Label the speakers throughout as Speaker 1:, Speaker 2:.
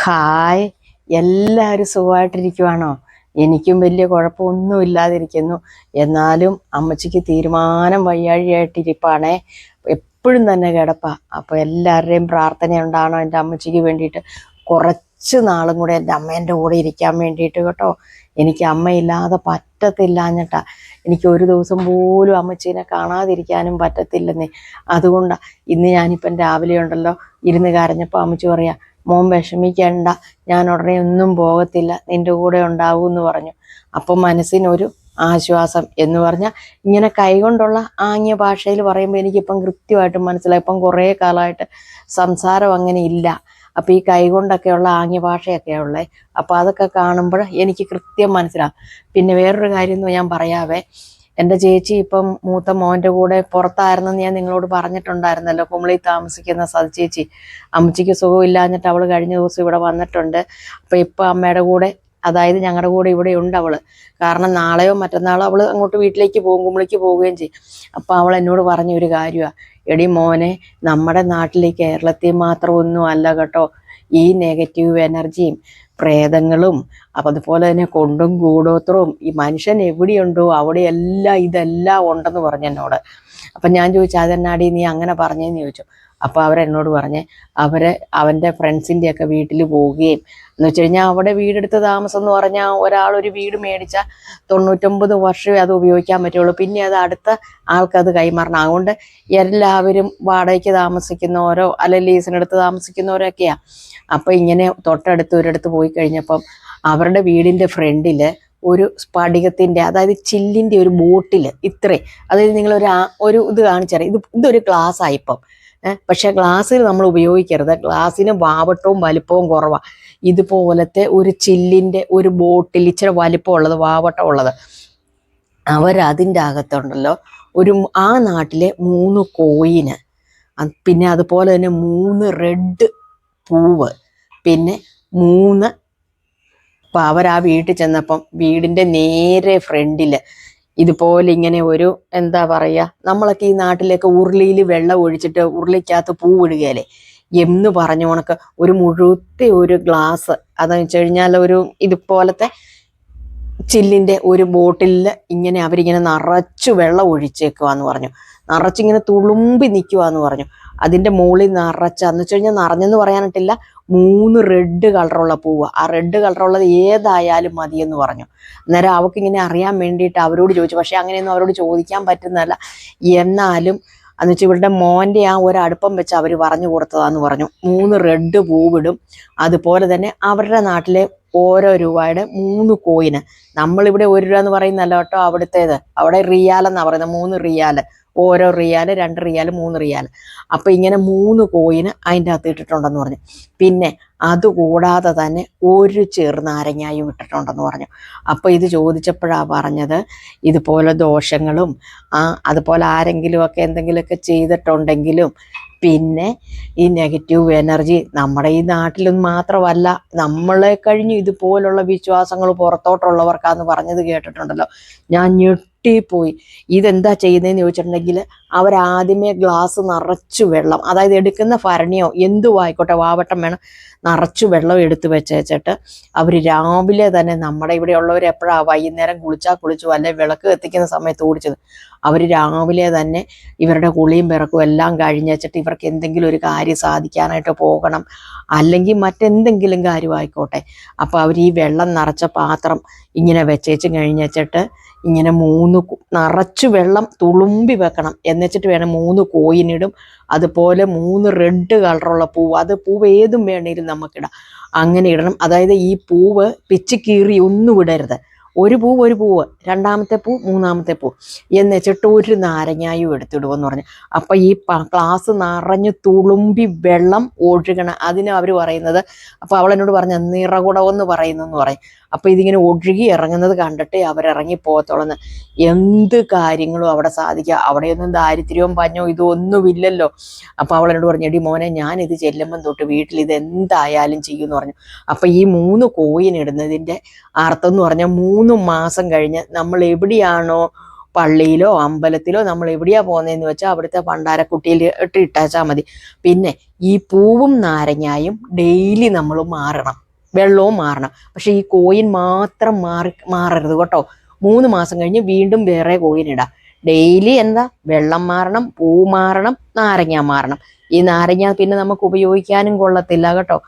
Speaker 1: Hi, എല്ലാവരും സുഖമായിട്ടിരിക്കുവാണോ? എനിക്കും വലിയ കുഴപ്പമൊന്നും ഇല്ലാതിരിക്കുന്നു. എന്നാലും അമ്മച്ചിക്ക് തീരുമാനം വയ്യാഴിയായിട്ടിരിപ്പാണേ. എപ്പോഴും തന്നെ കിടപ്പാ. അപ്പോൾ എല്ലാവരുടെയും പ്രാർത്ഥന ഉണ്ടാകണം എൻ്റെ അമ്മച്ചിക്ക് വേണ്ടിയിട്ട്. കുറച്ച് നാളും കൂടെ എൻ്റെ അമ്മേൻ്റെ കൂടെ ഇരിക്കാൻ വേണ്ടിയിട്ട് കേട്ടോ. എനിക്ക് അമ്മയില്ലാതെ പറ്റത്തില്ലാഞ്ഞിട്ടാ. എനിക്ക് ഒരു ദിവസം പോലും അമ്മച്ചീനെ കാണാതിരിക്കാനും പറ്റത്തില്ലെന്നേ. അതുകൊണ്ടാണ് ഇന്ന് ഞാനിപ്പം രാവിലെ ഉണ്ടല്ലോ ഇരുന്ന് കരഞ്ഞപ്പോൾ അമ്മച്ചി പറയാ, മോൻ വിഷമിക്കണ്ട, ഞാൻ ഉടനെ ഒന്നും പോകത്തില്ല, നിൻ്റെ കൂടെ ഉണ്ടാവും എന്ന് പറഞ്ഞു. അപ്പം മനസ്സിനൊരു ആശ്വാസം എന്ന് പറഞ്ഞാൽ ഇങ്ങനെ കൈകൊണ്ടുള്ള ആംഗ്യ ഭാഷയിൽ പറയുമ്പോൾ എനിക്കിപ്പം കൃത്യമായിട്ട് മനസ്സിലായി. ഇപ്പം കുറേ കാലമായിട്ട് സംസാരം അങ്ങനെ ഇല്ല. അപ്പം ഈ കൈകൊണ്ടൊക്കെയുള്ള ആംഗ്യ ഭാഷയൊക്കെയാണ് ഉള്ളത്. അപ്പോൾ അതൊക്കെ കാണുമ്പോൾ എനിക്ക് കൃത്യം മനസ്സിലാവും. പിന്നെ വേറൊരു കാര്യം ഞാൻ പറയാവേ, എൻ്റെ ചേച്ചി ഇപ്പം മൂത്ത മോൻ്റെ കൂടെ പുറത്തായിരുന്നെന്ന് ഞാൻ നിങ്ങളോട് പറഞ്ഞിട്ടുണ്ടായിരുന്നല്ലോ. കുമളി താമസിക്കുന്ന സതി ചേച്ചി. അമ്മച്ചിക്ക് സുഖമില്ലാഞ്ഞിട്ട് അവൾ കഴിഞ്ഞ ദിവസം ഇവിടെ വന്നിട്ടുണ്ട്. അപ്പം ഇപ്പം അമ്മയുടെ കൂടെ, അതായത് ഞങ്ങളുടെ കൂടെ ഇവിടെ ഉണ്ട് അവൾ. കാരണം നാളെയോ മറ്റന്നാളോ അവൾ അങ്ങോട്ട് വീട്ടിലേക്ക് പോകും, കുമളിക്ക് പോവുകയും ചെയ്യും. അപ്പം അവൾ എന്നോട് പറഞ്ഞ ഒരു കാര്യമാണ്, എടി മോനെ, നമ്മുടെ നാട്ടിൽ കേരളത്തിൽ മാത്രം ഒന്നും അല്ല കേട്ടോ ഈ നെഗറ്റീവ് എനർജിയും പ്രേതങ്ങളും അപ്പം അതുപോലെ തന്നെ കൊണ്ടും കൂടോത്രവും ഈ മനുഷ്യൻ എവിടെയുണ്ടോ അവിടെയെല്ലാം ഇതെല്ലാം ഉണ്ടെന്ന് പറഞ്ഞു എന്നോട്. അപ്പം ഞാൻ ചോദിച്ചു, അതെന്നാടി നീ അങ്ങനെ പറഞ്ഞതെന്ന് ചോദിച്ചു. അപ്പോൾ അവരെന്നോട് പറഞ്ഞ് അവൻ്റെ ഫ്രണ്ട്സിൻ്റെയൊക്കെ വീട്ടിൽ പോവുകയും എന്ന് വെച്ച് കഴിഞ്ഞാൽ അവിടെ വീടെടുത്ത് താമസം എന്ന് പറഞ്ഞാൽ ഒരാളൊരു വീട് മേടിച്ചാൽ 99 വർഷമേ അത് ഉപയോഗിക്കാൻ പറ്റുള്ളൂ. പിന്നെ അത് അടുത്ത ആൾക്കത് കൈമാറണം. അതുകൊണ്ട് എല്ലാവരും വാടകയ്ക്ക് താമസിക്കുന്നവരോ അല്ലെങ്കിൽ ലീസിനെടുത്ത് താമസിക്കുന്നവരൊക്കെയാണ്. അപ്പം ഇങ്ങനെ തൊട്ടടുത്ത് ഒരിടത്ത് പോയി കഴിഞ്ഞപ്പം അവരുടെ വീടിൻ്റെ ഫ്രണ്ടിൽ ഒരു സ്ഫടികത്തിൻ്റെ, അതായത് ചില്ലിൻ്റെ ഒരു ബോട്ടിൽ ഇത്രേ, അതായത് നിങ്ങളൊരു ഇത് കാണിച്ചറിയാം. ഇതൊരു ഗ്ലാസ്സായി ഇപ്പം. പക്ഷെ ഗ്ലാസ്സിൽ നമ്മൾ ഉപയോഗിക്കരുത്. ഗ്ലാസ്സിന് വാവട്ടവും വലിപ്പവും കുറവാണ്. ഇതുപോലത്തെ ഒരു ചില്ലിൻ്റെ ഒരു ബോട്ടിൽ, ഇച്ചിരി വലിപ്പമുള്ളത്, വാവട്ടം ഉള്ളത്, അവരതിൻ്റെ അകത്തുണ്ടല്ലോ ആ നാട്ടിലെ 3 കോയിന്, പിന്നെ അതുപോലെ തന്നെ 3 റെഡ് പൂവ്, പിന്നെ 3 അപ്പം അവർ വീട്ടിൽ ചെന്നപ്പം വീടിൻ്റെ നേരെ ഫ്രണ്ടിൽ ഇതുപോലെ ഇങ്ങനെ ഒരു, എന്താ പറയുക, നമ്മളൊക്കെ ഈ നാട്ടിലൊക്കെ ഉരുളിയിൽ വെള്ളം ഒഴിച്ചിട്ട് ഉരുളിക്കകത്ത് പൂവിടുകയല്ലേ എന്ന് പറഞ്ഞ കണക്ക് ഒരു മുഴുത്ത ഒരു ഗ്ലാസ്, അതെന്ന് വെച്ച് കഴിഞ്ഞാൽ ഒരു ഇതുപോലത്തെ ചില്ലിൻ്റെ ഒരു ബോട്ടിലിൽ ഇങ്ങനെ അവരിങ്ങനെ നിറച്ചു വെള്ളം ഒഴിച്ചേക്കുവാന്ന് പറഞ്ഞു. നിറച്ചിങ്ങനെ തുളുമ്പി നിൽക്കുവാന്ന് പറഞ്ഞു. അതിൻ്റെ മുകളിൽ നിറച്ചെന്ന് വെച്ച് കഴിഞ്ഞാൽ നിറഞ്ഞെന്ന് പറയാനിട്ടില്ല, 3 റെഡ് കളറുള്ള പൂവ്. ആ റെഡ് കളറുള്ളത് ഏതായാലും മതിയെന്ന് പറഞ്ഞു. അന്നേരം അവൾക്കിങ്ങനെ അറിയാൻ വേണ്ടിയിട്ട് അവരോട് ചോദിച്ചു. പക്ഷെ അങ്ങനെയൊന്നും അവരോട് ചോദിക്കാൻ പറ്റുന്നതല്ല. എന്നാലും എന്ന് വെച്ചാൽ ഇവരുടെ മോൻ്റെ ആ ഒരടുപ്പം വെച്ച് അവർ പറഞ്ഞു കൊടുത്തതാന്ന് പറഞ്ഞു. 3 റെഡ് പൂവിടും. അതുപോലെ തന്നെ അവരുടെ നാട്ടിലെ ഓരോ രൂപയുടെ 3 കോയിന്. നമ്മളിവിടെ 1 രൂപ എന്ന് പറയുന്നല്ലോ കേട്ടോ അവിടുത്തേത്. അവിടെ റിയാലെന്നാണ് പറയുന്നത്. 3 റിയാൽ, ഓരോ റിയാൽ, 2 റിയാൽ, 3 റിയാൽ. അപ്പം ഇങ്ങനെ 3 കോയിന് അതിൻ്റെ അകത്ത് ഇട്ടിട്ടുണ്ടെന്ന് പറഞ്ഞു. പിന്നെ അതുകൂടാതെ തന്നെ ഒരു ചെറുനാരങ്ങായും ഇട്ടിട്ടുണ്ടെന്ന് പറഞ്ഞു. അപ്പോൾ ഇത് ചോദിച്ചപ്പോഴാണ് പറഞ്ഞത്, ഇതുപോലെ ദോഷങ്ങളും അതുപോലെ ആരെങ്കിലുമൊക്കെ എന്തെങ്കിലുമൊക്കെ ചെയ്തിട്ടുണ്ടെങ്കിലും പിന്നെ ഈ നെഗറ്റീവ് എനർജി നമ്മുടെ ഈ നാട്ടിലൊന്നും മാത്രമല്ല, നമ്മളെ കഴിഞ്ഞ് ഇതുപോലുള്ള വിശ്വാസങ്ങൾ പുറത്തോട്ടുള്ളവർക്കാന്ന് പറഞ്ഞത് കേട്ടിട്ടുണ്ടല്ലോ. ഞാൻ ഞെട്ടിപ്പോയി. ഇതെന്താ ചെയ്യുന്നതെന്ന് ചോദിച്ചിട്ടുണ്ടെങ്കിൽ അവരാദ്യമേ ഗ്ലാസ് നിറച്ചു വെള്ളം, അതായത് എടുക്കുന്ന ഭരണിയോ എന്തും ആയിക്കോട്ടെ, വാവട്ടം വേണം, നിറച്ചു വെള്ളം എടുത്ത് വെച്ചിട്ട് അവർ രാവിലെ തന്നെ, നമ്മുടെ ഇവിടെ ഉള്ളവർ എപ്പോഴാണ് വൈകുന്നേരം കുളിച്ചു അല്ലെ വിളക്ക് കത്തിക്കുന്ന സമയത്ത് ഓടിച്ചത്, അവർ രാവിലെ തന്നെ ഇവരുടെ കുളിയും പിറക്കും എല്ലാം കഴിഞ്ഞ് വെച്ചിട്ട് ഇവർക്ക് എന്തെങ്കിലും ഒരു കാര്യം സാധിക്കാനായിട്ട് പോകണം, അല്ലെങ്കിൽ മറ്റെന്തെങ്കിലും കാര്യമായിക്കോട്ടെ. അപ്പോൾ അവർ ഈ വെള്ളം നിറച്ച പാത്രം ഇങ്ങനെ വെച്ചേച്ചും കഴിഞ്ഞ് വെച്ചിട്ട് ഇങ്ങനെ 3 നിറച്ചു വെള്ളം തുളുമ്പി വെക്കണം. എന്നുവെച്ചിട്ട് വേണം 3 കോയിനിടും. അതുപോലെ 3 റെഡ് കളറുള്ള പൂവ്, അത് പൂവ് ഏതും വേണേലും നമുക്കിടാം, അങ്ങനെ ഇടണം. അതായത് ഈ പൂവ് പിച്ച് കീറി ഒന്നും ഇടരുത്. ഒരു പൂവ്, രണ്ടാമത്തെ പൂ, മൂന്നാമത്തെ പൂ എന്ന് വെച്ചിട്ട് ഒരു നാരങ്ങായും എടുത്തിടുമെന്ന് പറഞ്ഞു. അപ്പം ഈ ഗ്ലാസ് നിറഞ്ഞ് തുളുമ്പി വെള്ളം ഒഴുകണം. അതിന് അവർ പറയുന്നത്, അപ്പോൾ അവളെന്നോട് പറഞ്ഞ നിറകുടമെന്ന് പറയുന്നെന്ന് പറയും. അപ്പം ഇതിങ്ങനെ ഒഴുകി ഇറങ്ങുന്നത് കണ്ടിട്ടേ അവരിറങ്ങി പോകത്തുള്ളൂ. എന്ത് കാര്യങ്ങളും അവിടെ സാധിക്കുക. അവിടെയൊന്നും ദാരിദ്ര്യവും പഞ്ഞോ ഇതൊന്നുമില്ലല്ലോ. അപ്പോൾ അവളെന്നോട് പറഞ്ഞു, എടി മോനെ, ഞാനിത് ചെല്ലുമ്പം തൊട്ട് വീട്ടിൽ ഇത് എന്തായാലും ചെയ്യുമെന്ന് പറഞ്ഞു. അപ്പം ഈ 3 കോയിൻ ഇടുന്നതിൻ്റെ അർത്ഥം എന്ന് പറഞ്ഞാൽ 3 മാസം കഴിഞ്ഞ് നമ്മൾ എവിടെയാണോ പള്ളിയിലോ അമ്പലത്തിലോ നമ്മൾ എവിടെയാ പോകുന്നതെന്ന് വെച്ചാൽ അവിടുത്തെ പണ്ടാരക്കുട്ടിയിൽ ഇട്ടാച്ചാൽ മതി. പിന്നെ ഈ പൂവും നാരങ്ങായും ഡെയിലി നമ്മൾ മാറണം, വെള്ളവും മാറണം. പക്ഷെ ഈ കോയിൻ മാത്രം മാറരുത് കേട്ടോ. 3 മാസം കഴിഞ്ഞ് വീണ്ടും വേറെ കോയിൻ ഇടാം. ഡെയിലി എന്താ, വെള്ളം മാറണം, പൂ മാറണം, നാരങ്ങ മാറണം. ഈ നാരങ്ങ പിന്നെ നമുക്ക് ഉപയോഗിക്കാനും കൊള്ളത്തില്ല കേട്ടോ.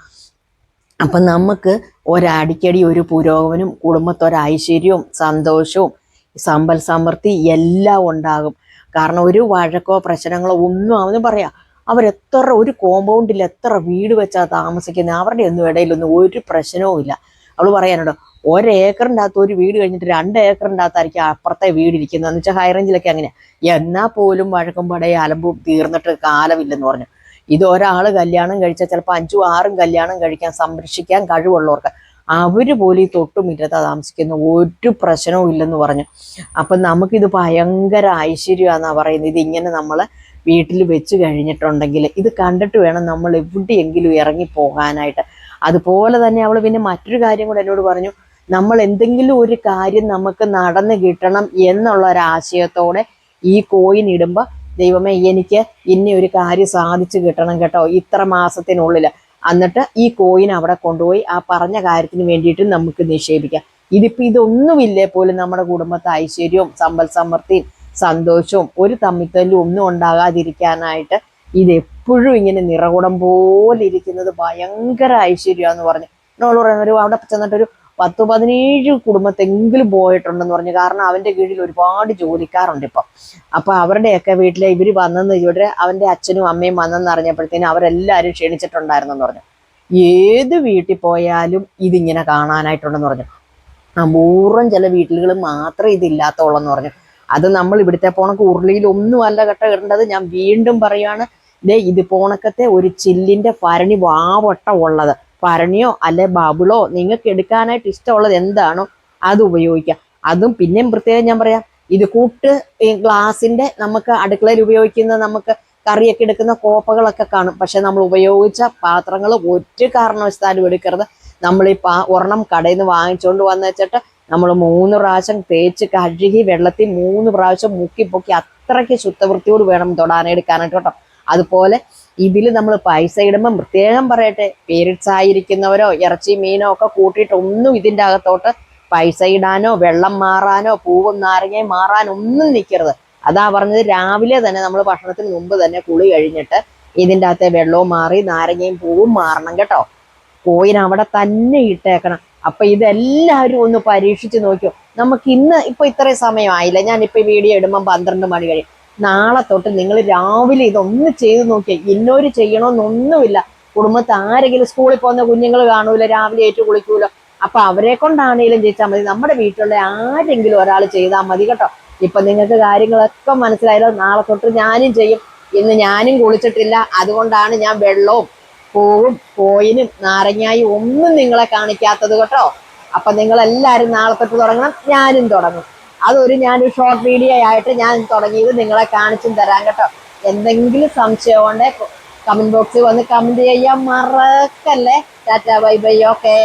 Speaker 1: അപ്പം നമുക്ക് ഒരടിക്കടി ഒരു പുരോഗമനും കുടുംബത്തൊരൈശ്വര്യവും സന്തോഷവും സമ്പൽ സമൃദ്ധി എല്ലാം ഉണ്ടാകും. കാരണം ഒരു വഴക്കോ പ്രശ്നങ്ങളോ ഒന്നും അവന് പറയാം. അവരെത്ര ഒരു കോമ്പൗണ്ടിൽ എത്ര വീട് വെച്ചാൽ താമസിക്കുന്നത്, അവരുടെ ഒന്നും ഇടയിലൊന്നും ഒരു പ്രശ്നവും ഇല്ല. അവൾ പറയാനുണ്ടോ, 1 ഏക്കറിൻ്റെ അകത്ത് ഒരു വീട് കഴിഞ്ഞിട്ട് 2 ഏക്കറിൻ്റെ അകത്തായിരിക്കും അപ്പുറത്തെ വീടിരിക്കുന്നത് എന്ന് വെച്ചാൽ ഹൈ റേഞ്ചിലൊക്കെ അങ്ങനെയാണ്. എന്നാൽ പോലും വഴക്കും പടയും അലമ്പും തീർന്നിട്ട് കാലമില്ലെന്ന് പറഞ്ഞു. ഇത് ഒരാൾ കല്യാണം കഴിച്ചാൽ ചിലപ്പോൾ 5ഉം 6ഉം കല്യാണം കഴിക്കാൻ സംരക്ഷിക്കാൻ കഴിവുള്ളവർക്ക്, അവർ പോലും ഈ തൊട്ടുമിറ്റത്താ താമസിക്കുന്ന, ഒരു പ്രശ്നവും ഇല്ലെന്ന് പറഞ്ഞു. അപ്പം നമുക്കിത് ഭയങ്കര ഐശ്വര്യമാണെന്നാണ് പറയുന്നത്. ഇതിങ്ങനെ നമ്മൾ വീട്ടിൽ വെച്ച് കഴിഞ്ഞിട്ടുണ്ടെങ്കിൽ ഇത് കണ്ടിട്ട് വേണം നമ്മൾ എവിടെയെങ്കിലും ഇറങ്ങിപ്പോകാനായിട്ട്. അതുപോലെ തന്നെ അവൾ പിന്നെ മറ്റൊരു കാര്യം കൂടെ എന്നോട് പറഞ്ഞു, നമ്മൾ എന്തെങ്കിലും ഒരു കാര്യം നമുക്ക് നടന്ന് കിട്ടണം എന്നുള്ള ഒരാശയത്തോടെ ഈ കോയിൻ ഇടുമ്പോൾ, ദൈവമേ എനിക്ക് ഇനി ഒരു കാര്യം സാധിച്ചു കിട്ടണം കേട്ടോ ഇത്ര മാസത്തിനുള്ളിൽ, എന്നിട്ട് ഈ കോയിൻ അവിടെ കൊണ്ടുപോയി ആ പറഞ്ഞ കാര്യത്തിന് വേണ്ടിയിട്ട് നമുക്ക് നിക്ഷേപിക്കാം. ഇതൊന്നുമില്ലേ പോലും നമ്മുടെ കുടുംബത്തെ ഐശ്വര്യവും സമ്പൽ സമൃദ്ധിയും സന്തോഷവും ഒരു തമ്മിത്തല്ലും ഒന്നും ഉണ്ടാകാതിരിക്കാനായിട്ട് ഇതെപ്പോഴും ഇങ്ങനെ നിറകുടം പോലെ ഇരിക്കുന്നത് ഭയങ്കര ഐശ്വര്യമാന്ന് പറഞ്ഞു. എന്നോട് പറയുന്നൊരു അവിടെ ചെന്നിട്ടൊരു 10-17 കുടുംബത്തെങ്കിലും പോയിട്ടുണ്ടെന്ന് പറഞ്ഞു. കാരണം അവൻ്റെ കീഴിൽ ഒരുപാട് ജോലിക്കാരുണ്ട് ഇപ്പം. അപ്പം അവരുടെയൊക്കെ വീട്ടിലെ ഇവർ വന്നെന്ന് ഇവിടെ അവൻ്റെ അച്ഛനും അമ്മയും വന്നെന്ന് അറിഞ്ഞപ്പോഴത്തേനും അവരെല്ലാവരും ക്ഷണിച്ചിട്ടുണ്ടായിരുന്നെന്ന് പറഞ്ഞു. ഏത് വീട്ടിൽ പോയാലും ഇതിങ്ങനെ കാണാനായിട്ടുണ്ടെന്ന് പറഞ്ഞു. അപൂർവം ചില വീട്ടിലുകൾ മാത്രമേ ഇതില്ലാത്തോളെന്ന് പറഞ്ഞു. അത് നമ്മൾ ഇവിടുത്തെ പോണക്ക് ഉരുളിയിൽ ഒന്നും അല്ല കേട്ടോ ഇടേണ്ടത്. ഞാൻ വീണ്ടും പറയാണ്, ഇത് പോണക്കത്തെ ഒരു ചില്ലിൻ്റെ ഭരണി വാവട്ട ഉള്ളത്, ഭരണിയോ അല്ലെ ബബിളോ നിങ്ങൾക്ക് എടുക്കാനായിട്ട് ഇഷ്ടമുള്ളത് എന്താണോ അത് ഉപയോഗിക്കാം. അതും പിന്നെയും പ്രത്യേകം ഞാൻ പറയാം, ഇത് കൂട്ട് ഗ്ലാസിൻ്റെ നമുക്ക് അടുക്കളയിൽ ഉപയോഗിക്കുന്ന നമുക്ക് കറിയൊക്കെ എടുക്കുന്ന കോപ്പകളൊക്കെ കാണും. പക്ഷെ നമ്മൾ ഉപയോഗിച്ച പാത്രങ്ങൾ ഒരു കാരണവശാലും എടുക്കരുത്. നമ്മൾ ഈ ഒരെണ്ണം കടയിൽ നിന്ന് വാങ്ങിച്ചുകൊണ്ട് വന്ന് വെച്ചിട്ട് നമ്മൾ 3 പ്രാവശ്യം തേച്ച് കഴുകി വെള്ളത്തിൽ 3 പ്രാവശ്യം മുക്കി അത്രയ്ക്ക് ശുദ്ധവൃത്തിയോട് വേണം തൊടാനെടുക്കാനായിട്ട് കേട്ടോ. അതുപോലെ ഇതിൽ നമ്മൾ പൈസ ഇടുമ്പം പ്രത്യേകം പറയട്ടെ, പീരിയഡ്സ് ആയിരിക്കുന്നവരോ ഇറച്ചി മീനോ ഒക്കെ കൂട്ടിയിട്ടൊന്നും ഇതിൻ്റെ അകത്തോട്ട് പൈസ ഇടാനോ വെള്ളം മാറാനോ പൂവും നാരങ്ങയും മാറാനോ ഒന്നും നിൽക്കരുത്. അതാ പറഞ്ഞത്, രാവിലെ തന്നെ നമ്മൾ ഭക്ഷണത്തിന് മുമ്പ് തന്നെ കുളി കഴിഞ്ഞിട്ട് ഇതിൻ്റെ അകത്തെ വെള്ളവും മാറി നാരങ്ങയും പൂവും മാറണം കേട്ടോ. കോയിൻ അവിടെ തന്നെ ഇട്ടേക്കണം. അപ്പൊ ഇതെല്ലാവരും ഒന്ന് പരീക്ഷിച്ച് നോക്കിയോ. നമുക്ക് ഇന്ന് ഇപ്പൊ ഇത്രയും സമയമായില്ല, ഞാനിപ്പോൾ വീഡിയോ ഇടുമ്പം 12 മണി കഴിയും. നാളെ തൊട്ട് നിങ്ങൾ രാവിലെ ഇതൊന്ന് ചെയ്ത് നോക്കിയേ. ഇന്നൊരു ചെയ്യണമെന്നൊന്നുമില്ല. കുടുംബത്ത് ആരെങ്കിലും സ്കൂളിൽ പോകുന്ന കുഞ്ഞുങ്ങൾ കാണൂല, രാവിലെ ഏറ്റു കുളിക്കൂലോ, അപ്പൊ അവരെ കൊണ്ടാണേലും ചെയ്യിച്ചാൽ മതി. നമ്മുടെ വീട്ടിലുള്ള ആരെങ്കിലും ഒരാൾ ചെയ്താൽ മതി കേട്ടോ. ഇപ്പൊ നിങ്ങൾക്ക് കാര്യങ്ങളൊക്കെ മനസ്സിലായല്ലോ. നാളെ തൊട്ട് ഞാനും ചെയ്യും. ഇന്ന് ഞാനും കുളിച്ചിട്ടില്ല, അതുകൊണ്ടാണ് ഞാൻ വെള്ളവും പൂവും കോയിനും നാരങ്ങായും ഒന്നും നിങ്ങളെ കാണിക്കാത്തത് കേട്ടോ. അപ്പൊ നിങ്ങളെല്ലാവരും നാളെ തൊട്ട് തുടങ്ങണം, ഞാനും തുടങ്ങും. ഞാനൊരു ഷോർട്ട് വീഡിയോ ആയിട്ട് ഞാൻ തുടങ്ങിയത് നിങ്ങളെ കാണിച്ചും തരാം കേട്ടോ. എന്തെങ്കിലും സംശയം ഉണ്ടെങ്കിൽ കമന്റ് ബോക്സിൽ വന്ന് കമന്റ് ചെയ്യാൻ മറക്കല്ലേ. Tata bye bye, okay.